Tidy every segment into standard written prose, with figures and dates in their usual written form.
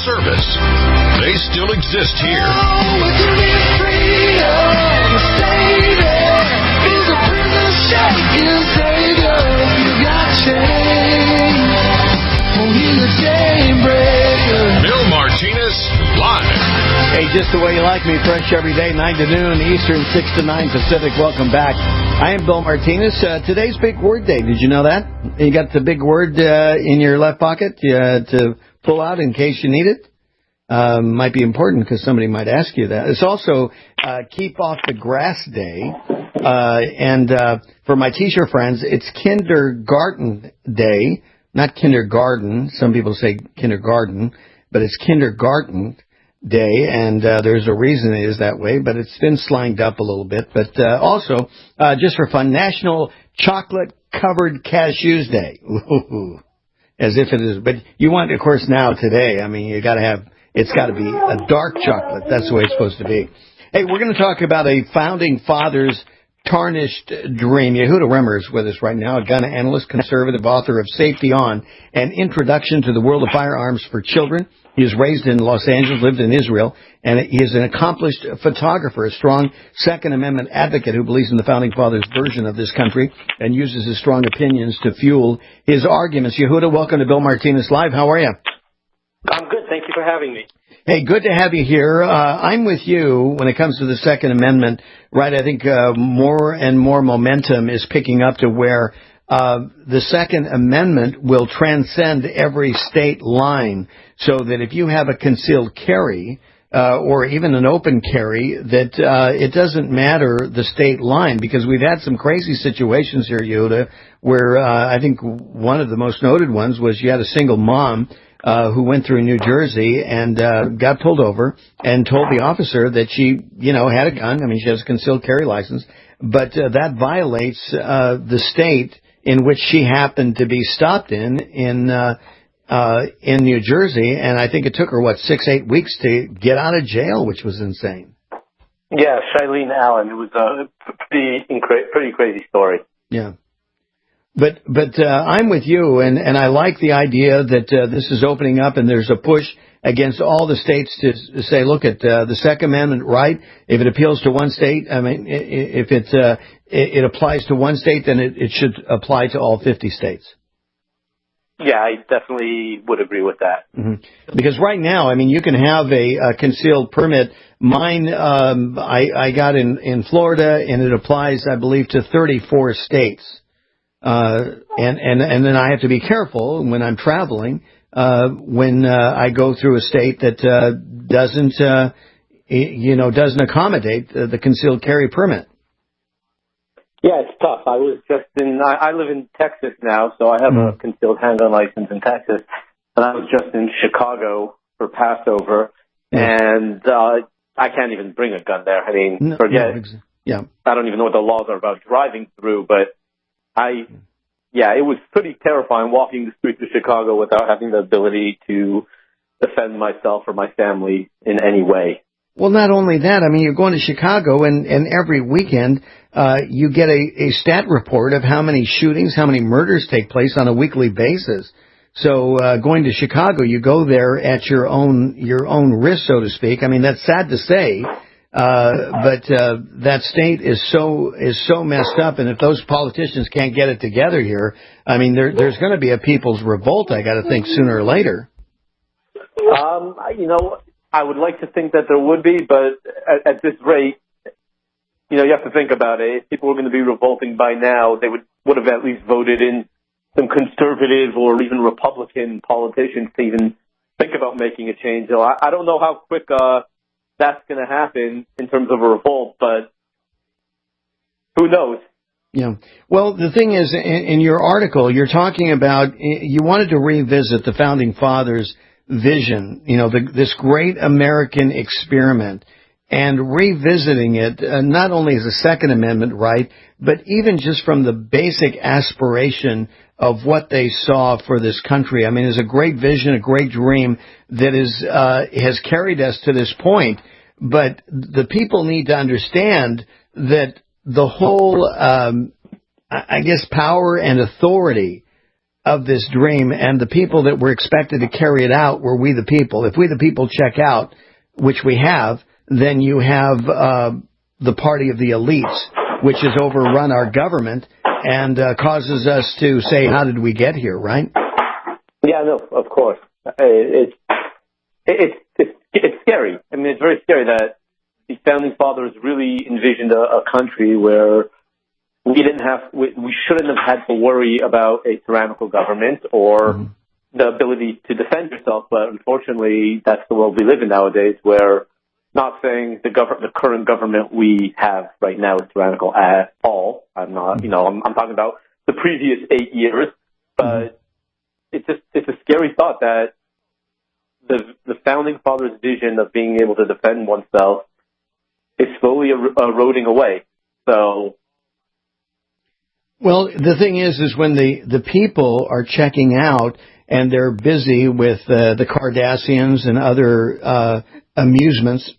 Service. They still exist here. Bill Martinez, live. Hey, just the way you like me, fresh every day, 9 to noon Eastern, 6 to 9 Pacific. Welcome back. I am Bill Martinez. Today's Big Word Day. Did you know that? You got the big word in your left pocket to pull out in case you need it. Might be important because somebody might ask you that. It's also Keep Off the Grass Day. And for my teacher friends, it's Kindergarten Day. Not kindergarten. Some people say kindergarten, but it's Kindergarten Day, and there's a reason it is that way, but it's been slanged up a little bit. But also, just for fun, National Chocolate-Covered Cashews Day. Ooh, as if it is. But you want, of course, now today, I mean, it's got to be a dark chocolate. That's the way it's supposed to be. Hey, we're going to talk about a founding father's tarnished dream. Yehuda Remer is with us right now, a gun analyst, conservative, author of Safety On, an introduction to the world of firearms for children. He was raised in Los Angeles, lived in Israel, and he is an accomplished photographer, a strong Second Amendment advocate who believes in the Founding Fathers' version of this country and uses his strong opinions to fuel his arguments. Yehuda, welcome to Bill Martinez Live. How are you? I'm good. Thank you for having me. Hey, good to have you here. I'm with you when it comes to the Second Amendment, right? I think more and more momentum is picking up to where the Second Amendment will transcend every state line, so that if you have a concealed carry or even an open carry, that it doesn't matter the state line, because we've had some crazy situations here, Yehuda, where I think one of the most noted ones was you had a single mom who went through New Jersey and got pulled over and told the officer that she, had a gun. I mean, she has a concealed carry license, but that violates the state in which she happened to be stopped in New Jersey, and I think it took her 6-8 weeks to get out of jail, which was insane. Yeah, Shailene Allen. It was a pretty crazy story. Yeah. But I'm with you, and I like the idea that this is opening up, and there's a push against all the states to say, look at the Second Amendment right. If it appeals to one state, I mean, if it applies to one state, then it should apply to all 50 states. Yeah, I definitely would agree with that. Mm-hmm. Because right now, I mean, you can have a concealed permit. Mine, I got in Florida, and it applies, I believe, to 34 states. And then I have to be careful when I'm traveling, when I go through a state that doesn't accommodate the concealed carry permit. Yeah, it's tough. I live in Texas now, so I have a concealed handgun license in Texas, and I was just in Chicago for Passover, and I can't even bring a gun there. I mean, forget. Yeah. I don't even know what the laws are about driving through, but it was pretty terrifying walking the streets of Chicago without having the ability to defend myself or my family in any way. Well, not only that, I mean, you're going to Chicago, and every weekend you get a stat report of how many shootings, how many murders take place on a weekly basis. So going to Chicago, you go there at your own risk, so to speak. I mean, that's sad to say, but that state is so messed up, and if those politicians can't get it together here, I mean, there's going to be a people's revolt, I got to think, sooner or later. I would like to think that there would be, but at this rate, you have to think about it. If people were going to be revolting by now, they would have at least voted in some conservative or even Republican politicians to even think about making a change. So I don't know how quick that's going to happen in terms of a revolt, but who knows? Yeah. Well, the thing is, in your article, you're talking about you wanted to revisit the Founding Fathers' vision, this great American experiment. and revisiting it, not only as a Second Amendment right, but even just from the basic aspiration of what they saw for this country. I mean, it's a great vision, a great dream that has carried us to this point. But the people need to understand that the whole, I guess, power and authority of this dream and the people that were expected to carry it out were we the people. If we the people check out, which we have, then you have the party of the elites, which has overrun our government and causes us to say, how did we get here, right? Yeah, no, of course. It's scary. I mean, it's very scary that the founding fathers really envisioned a country where we shouldn't have had to worry about a tyrannical government or the ability to defend yourself. But unfortunately, that's the world we live in nowadays, where not saying the current government we have right now is tyrannical at all. I'm not, I'm talking about the previous 8 years, but it's a scary thought that the founding fathers' vision of being able to defend oneself is slowly eroding away. So, well, the thing is when the people are checking out and they're busy with the Kardashians and other amusements,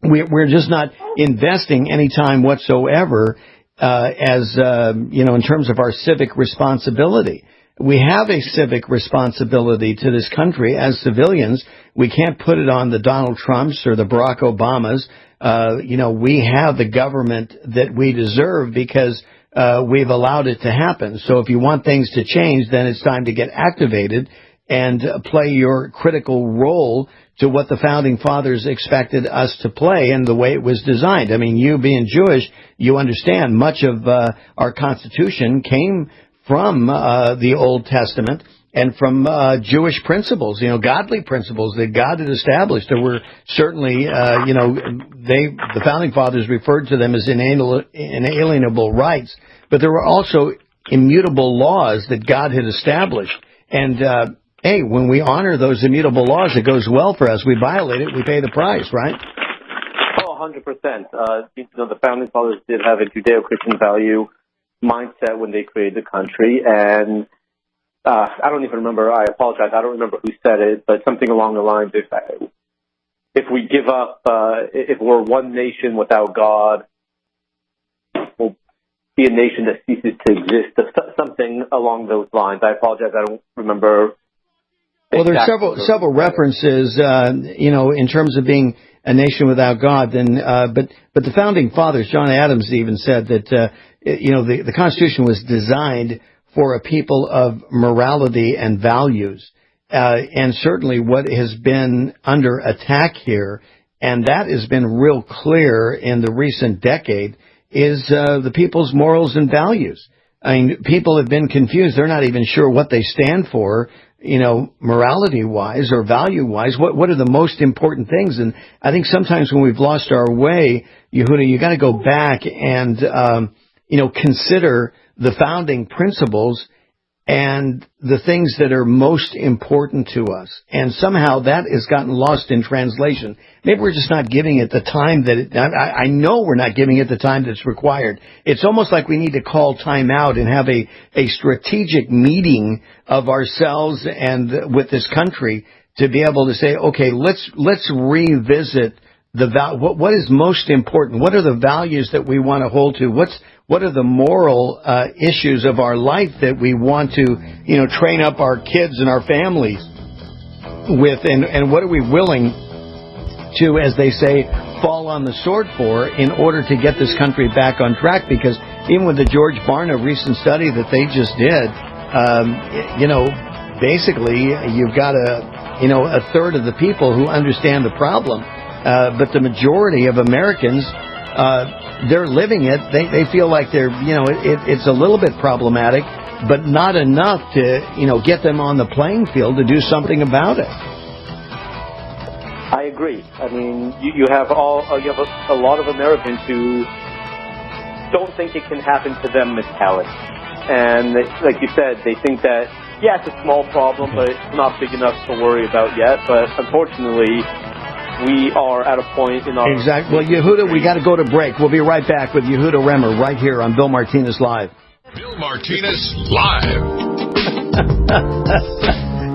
we're just not investing any time whatsoever in terms of our civic responsibility. We have a civic responsibility to this country as civilians. We can't put it on the Donald Trumps or the Barack Obamas. We have the government that we deserve because we've allowed it to happen. So if you want things to change, then it's time to get activated and play your critical role to what the founding fathers expected us to play and the way it was designed. I mean, you being Jewish, you understand much of our Constitution came from the Old Testament and from Jewish principles, godly principles that God had established. There were certainly, the founding fathers referred to them as inalienable rights, but there were also immutable laws that God had established. And, when we honor those immutable laws, it goes well for us. We violate it, we pay the price, right? Oh, 100%. The founding fathers did have a Judeo-Christian value mindset when they created the country, and I don't even remember. I apologize. I don't remember who said it, but something along the lines: if we give up, if we're one nation without God, we'll be a nation that ceases to exist. Something along those lines. I apologize. I don't remember. Well, there's several references, in terms of being a nation without God. Then, but the founding fathers, John Adams, even said that the Constitution was designed for a people of morality and values, and certainly what has been under attack here, and that has been real clear in the recent decade, is the people's morals and values. I mean, people have been confused. They're not even sure what they stand for, morality-wise or value-wise. What are the most important things? And I think sometimes when we've lost our way, Yehuda, you got to go back and consider the founding principles and the things that are most important to us. And somehow that has gotten lost in translation. Maybe we're just not giving it the time that I know we're not giving it the time that's required. It's almost like we need to call time out and have a strategic meeting of ourselves and with this country to be able to say, okay, let's revisit what is most important. What are the values that we want to hold to? What are the moral issues of our life that we want to, train up our kids and our families with, and what are we willing to, as they say, fall on the sword for in order to get this country back on track? Because even with the George Barna recent study that they just did, basically you've got a third of the people who understand the problem. But the majority of Americans, they're living it. They feel like it's a little bit problematic, but not enough to, get them on the playing field to do something about it. I agree. I mean, you have a lot of Americans who don't think it can happen to them mentality. And like you said, they think that, it's a small problem, but it's not big enough to worry about yet. But unfortunately, we are at a point in our... Exactly. Well, Yehuda, we got to go to break. We'll be right back with Yehuda Remer right here on Bill Martinez Live. Bill Martinez Live.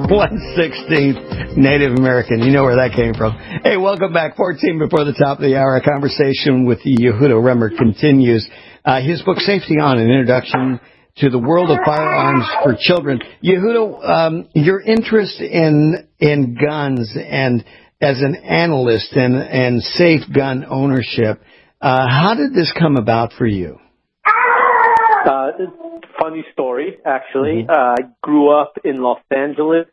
1/16th Native American. You know where that came from. Hey, welcome back. 14 before the top of the hour. Our conversation with Yehuda Remer continues. His book, Safety On, an introduction to the world of firearms for children. Yehuda, your interest in guns and as an analyst and safe gun ownership, how did this come about for you? Funny story, actually. I grew up in Los Angeles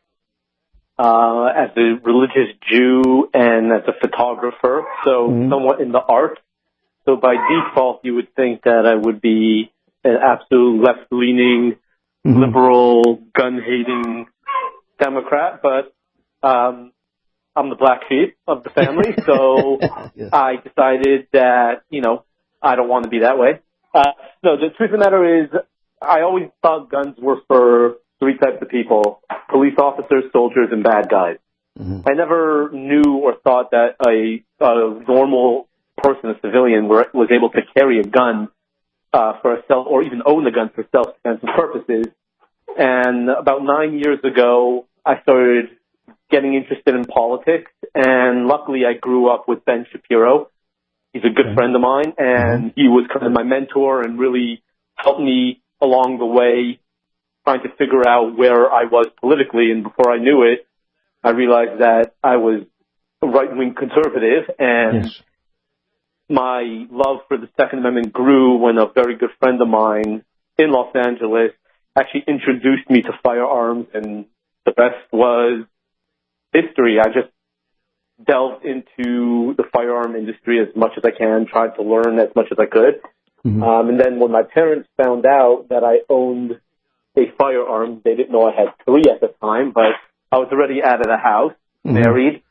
as a religious Jew and as a photographer, so somewhat in the arts. So by default, you would think that I would be an absolute left-leaning, liberal, gun-hating Democrat, but I'm the black sheep of the family, so yes. I decided that, I don't want to be that way. No, the truth of the matter is, I always thought guns were for three types of people: police officers, soldiers, and bad guys. I never knew or thought that a normal person, a civilian, was able to carry a gun for or even own a gun for self-defense purposes. And about 9 years ago, I started getting interested in politics, and luckily I grew up with Ben Shapiro. He's a good friend of mine, and he was kind of my mentor and really helped me along the way trying to figure out where I was politically. And before I knew it, I realized that I was a right-wing conservative, and my love for the Second Amendment grew when a very good friend of mine in Los Angeles actually introduced me to firearms, and the rest was history. I just delved into the firearm industry as much as I can, tried to learn as much as I could. And then when my parents found out that I owned a firearm, they didn't know I had three at the time, but I was already out of the house, married.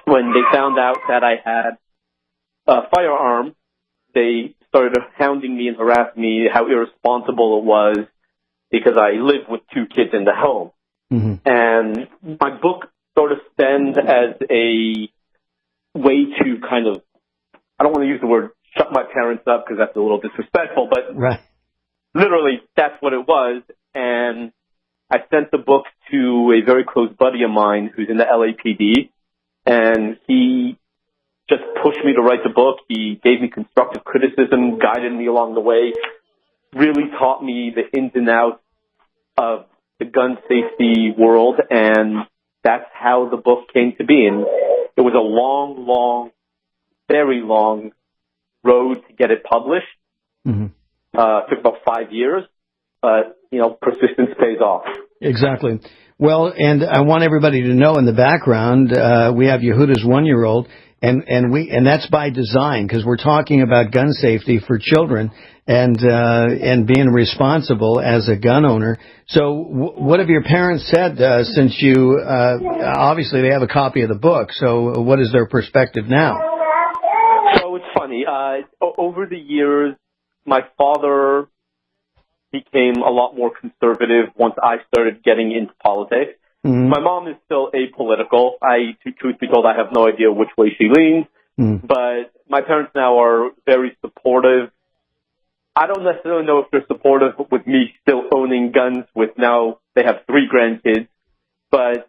When they found out that I had a firearm, they started hounding me and harassing me how irresponsible it was because I lived with two kids in the home. And my book sort of stands as a way to kind of, I don't want to use the word shut my parents up because that's a little disrespectful, but literally that's what it was. And I sent the book to a very close buddy of mine who's in the LAPD, and he just pushed me to write the book. He gave me constructive criticism, guided me along the way, really taught me the ins and outs of the gun safety world, and that's how the book came to be. And it was a long, very long road to get it published. It took about 5 years, but, persistence pays off. Exactly. Well, and I want everybody to know in the background, we have Yehuda's 1-year-old, and that's by design, because we're talking about gun safety for children and being responsible as a gun owner. So what have your parents said since you, obviously they have a copy of the book, so what is their perspective now? So it's funny. Over the years, my father became a lot more conservative once I started getting into politics. My mom is still apolitical. Truth be told, I have no idea which way she leans, but my parents now are very supportive. I don't necessarily know if they're supportive with me still owning guns with now they have 3 grandkids, but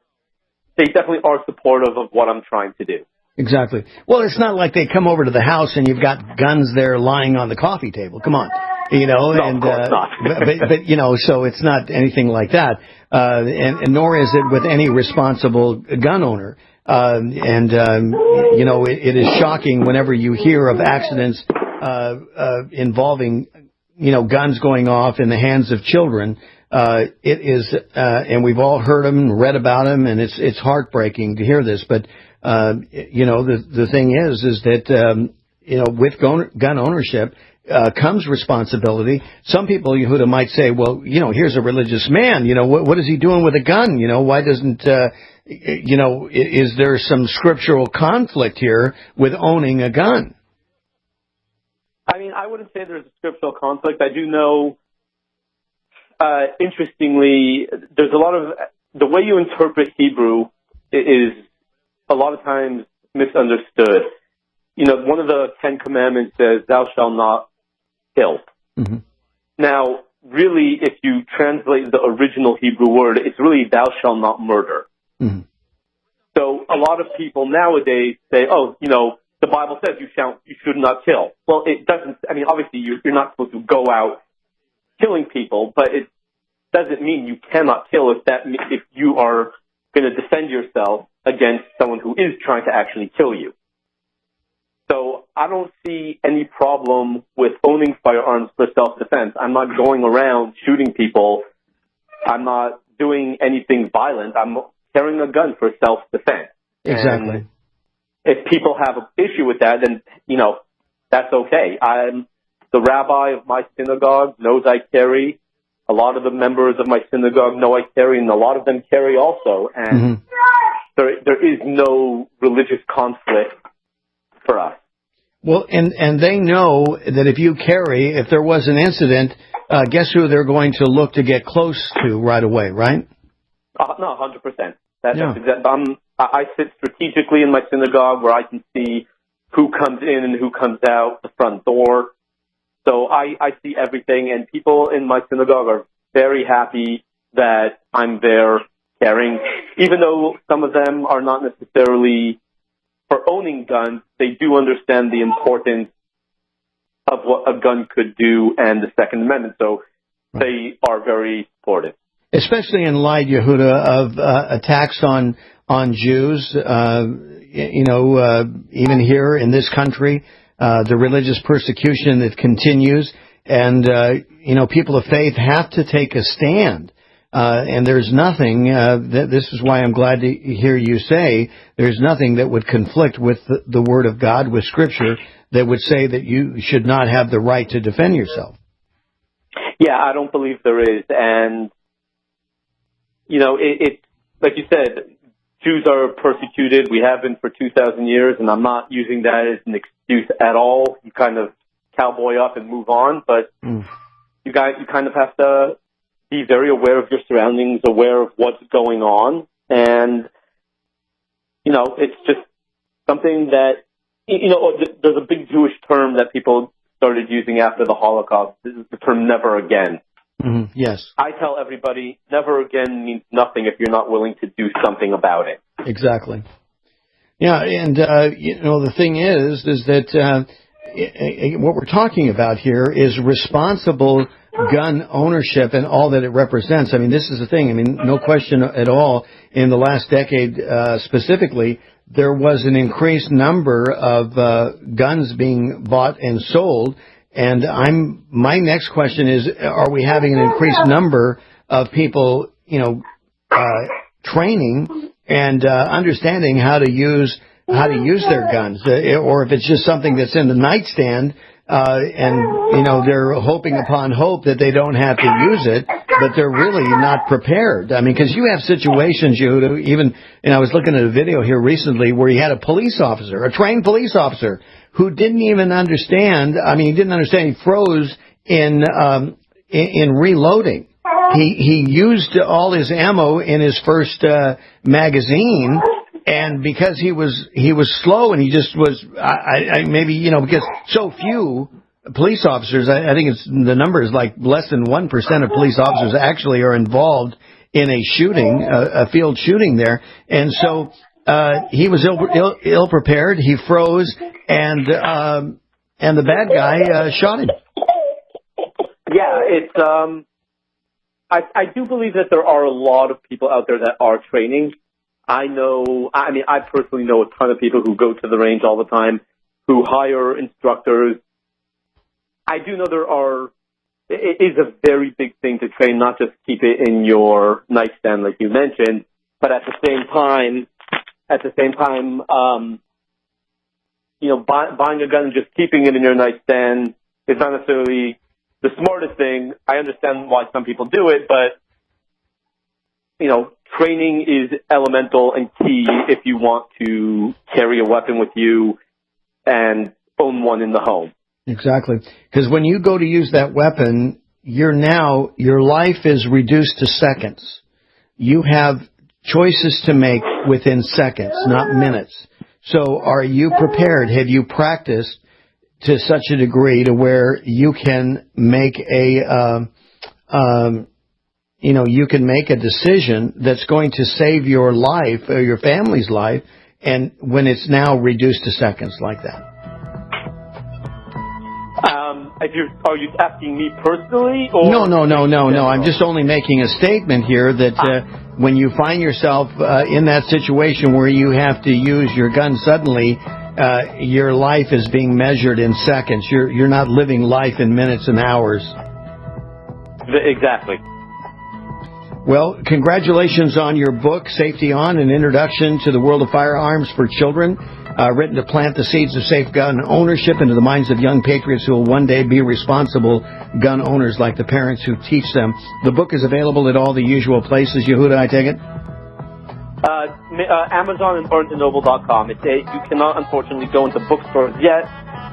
they definitely are supportive of what I'm trying to do. Exactly. Well, it's not like they come over to the house and you've got guns there lying on the coffee table. Come on. No, of course not. but so it's not anything like that. And nor is it with any responsible gun owner. It is shocking whenever you hear of accidents involving, guns going off in the hands of children. It is, and we've all heard them and read about them, and it's heartbreaking to hear this. But the thing is that with gun ownership comes responsibility. Some people, Yehuda, might say, well, here's a religious man. What is he doing with a gun? Why doesn't is there some scriptural conflict here with owning a gun? I mean, I wouldn't say there's a scriptural conflict. I do know, interestingly, there's a lot of, the way you interpret Hebrew is a lot of times misunderstood. You know, one of the 10 Commandments says, "Thou shalt not kill." Mm-hmm. Now, really, if you translate the original Hebrew word, it's really "Thou shalt not murder." Mm-hmm. So a lot of people nowadays say, "Oh, you know, the Bible says you should not kill." Well, it doesn't. I mean, obviously, you're not supposed to go out killing people, but it doesn't mean you cannot kill if you are going to defend yourself against someone who is trying to actually kill you. So I don't see any problem with owning firearms for self-defense. I'm not going around shooting people. I'm not doing anything violent. I'm carrying a gun for self-defense. Exactly. And if people have an issue with that, then, you know, that's okay. The rabbi of my synagogue knows I carry. A lot of the members of my synagogue know I carry, and a lot of them carry also. And there is no religious conflict for us. Well, and they know that if you carry, if there was an incident, guess who they're going to look to get close to right away, right? No, 100%. That's exactly. I sit strategically in my synagogue where I can see who comes in and who comes out the front door. So I see everything, and people in my synagogue are very happy that I'm there carrying, even though some of them are not necessarily for owning guns. They do understand the importance of what a gun could do and the Second Amendment, so they are very supportive. Especially in light, Yehuda, of attacks on Jews, even here in this country, the religious persecution that continues, and people of faith have to take a stand. And there's nothing. This is why I'm glad to hear you say there's nothing that would conflict with the Word of God, with Scripture, that would say that you should not have the right to defend yourself. Yeah, I don't believe there is, and it's like you said, Jews are persecuted. We have been for 2,000 years, and I'm not using that as an excuse at all. You kind of cowboy up and move on, but you kind of have to be very aware of your surroundings, aware of what's going on, and it's just something that there's a big Jewish term that people started using after the Holocaust. This is the term "never again." Mm-hmm. Yes. I tell everybody, never again means nothing if you're not willing to do something about it. Exactly. Yeah, and the thing is that what we're talking about here is responsible gun ownership and all that it represents. I mean, this is the thing. I mean, no question at all. In the last decade, specifically, there was an increased number of guns being bought and sold. And my next question is, are we having an increased number of people, training and understanding how to use their guns, or if it's just something that's in the nightstand, and they're hoping upon hope that they don't have to use it, but they're really not prepared. I mean, because you have situations, I was looking at a video here recently where you had a trained police officer, who didn't even understand. I mean, he didn't understand. He froze in reloading. He used all his ammo in his first magazine, and because he was slow and he just was, because so few police officers, I think the number is like less than 1% of police officers actually are involved in a shooting, a field shooting there, and so he was ill prepared. He froze, and the bad guy shot him. Yeah, it's I do believe that there are a lot of people out there that are training. I personally know a ton of people who go to the range all the time, who hire instructors. I do know it is a very big thing to train, not just keep it in your nightstand like you mentioned, but at the same time, buying a gun and just keeping it in your nightstand is not necessarily the smartest thing. I understand why some people do it, but training is elemental and key if you want to carry a weapon with you and own one in the home. Exactly. Because when you go to use that weapon, your life is reduced to seconds. You have choices to make within seconds, not minutes. So are you prepared? Have you practiced to such a degree to where you can make you can make a decision that's going to save your life or your family's life, and when it's now reduced to seconds like that? Are you asking me personally? Or No. I'm just only making a statement here that when you find yourself in that situation where you have to use your gun suddenly, your life is being measured in seconds. You're not living life in minutes and hours. Exactly. Well, congratulations on your book, Safety On, an introduction to the world of firearms for children, written to plant the seeds of safe gun ownership into the minds of young patriots who will one day be responsible gun owners like the parents who teach them. The book is available at all the usual places. Yehuda, I take it? Amazon and BarnesandNoble.com. You cannot, unfortunately, go into bookstores yet.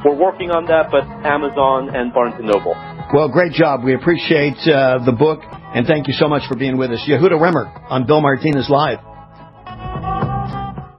We're working on that, but Amazon and Barnes & Noble. Well, great job. We appreciate the book, and thank you so much for being with us. Yehuda Remer on Bill Martinez Live.